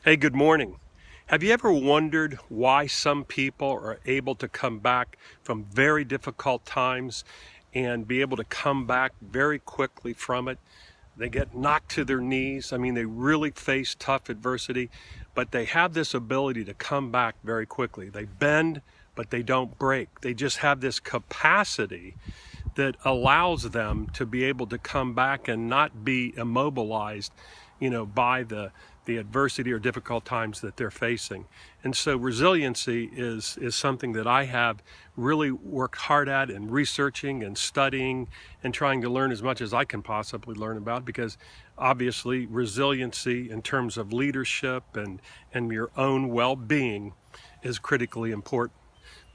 Hey, good morning. Have you ever wondered why some people are able to come back from very difficult times and be able to come back very quickly from it? They get knocked to their knees. I mean, they really face tough adversity, but they have this ability to come back very quickly. They bend, but they don't break. They just have this capacity that allows them to be able to come back and not be immobilized, by the adversity or difficult times that they're facing. And so resiliency is something that I have really worked hard at and researching and studying and trying to learn as much as I can possibly learn about, because obviously resiliency in terms of leadership and your own well-being is critically important.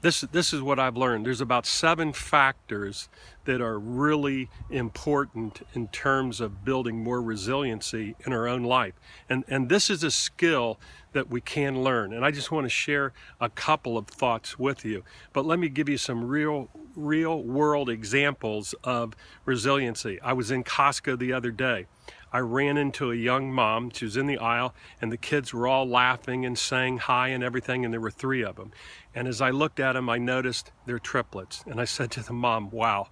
This is what I've learned. There's about 7 factors that are really important in terms of building more resiliency in our own life. And this is a skill that we can learn. And I just want to share a couple of thoughts with you. But let me give you some real world examples of resiliency. I was in Costco the other day. I ran into a young mom. She was in the aisle, and the kids were all laughing and saying hi and everything, and there were 3 of them. And as I looked at them, I noticed they're triplets. And I said to the mom, wow,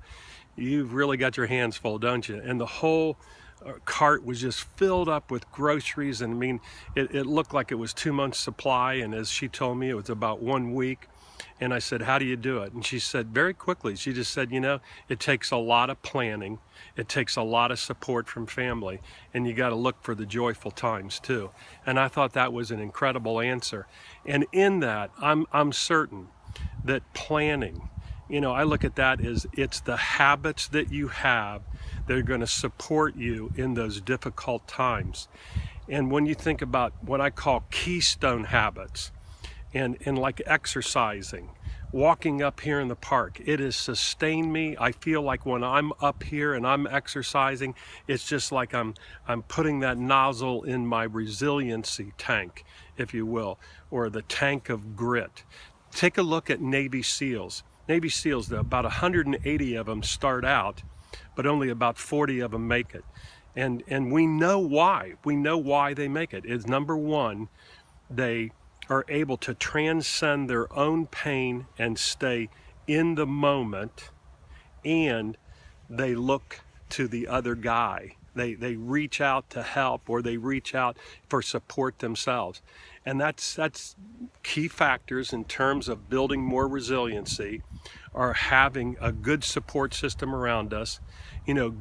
you've really got your hands full, don't you? And the whole cart was just filled up with groceries. And I mean, it looked like it was 2 months supply. And as she told me, it was about 1 week. And I said, how do you do it? And she said very quickly, she just said, it takes a lot of planning. It takes a lot of support from family. And you got to look for the joyful times too. And I thought that was an incredible answer. And in that, I'm certain that planning, I look at that as it's the habits that you have that are going to support you in those difficult times. And when you think about what I call keystone habits, and like exercising, walking up here in the park, it has sustained me. I feel like when I'm up here and I'm exercising, it's just like I'm putting that nozzle in my resiliency tank, if you will, or the tank of grit. Take a look at Navy SEALs. Navy SEALs, about 180 of them start out, but only about 40 of them make it. And we know why. We know why they make it. It's number one, they are able to transcend their own pain and stay in the moment, and they look to the other guy. They reach out to help, or they reach out for support themselves. And that's key factors in terms of building more resiliency, are having a good support system around us,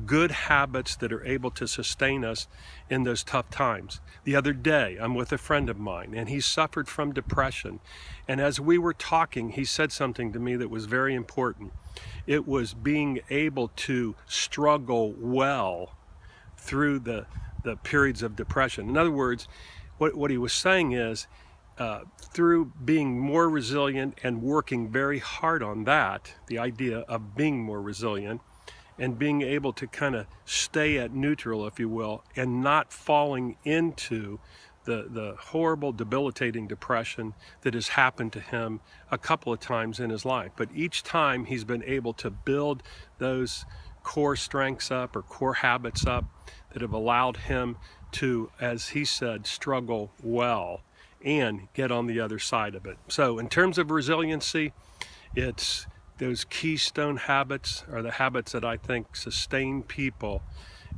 good habits that are able to sustain us in those tough times. The other day, I'm with a friend of mine, and he suffered from depression. And as we were talking, he said something to me that was very important. It was being able to struggle well through the periods of depression. In other words, what he was saying is, through being more resilient and working very hard on that, the idea of being more resilient and being able to kind of stay at neutral, if you will, and not falling into the horrible, debilitating depression that has happened to him a couple of times in his life. But each time he's been able to build those core strengths up, or core habits up, that have allowed him to, as he said, struggle well and get on the other side of it. So in terms of resiliency, it's those keystone habits are the habits that I think sustain people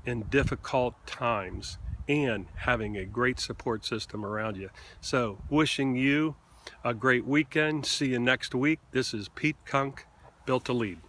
in difficult times, and having a great support system around you. So wishing you a great weekend. See you next week. This is Pete Kunk, Built to Lead.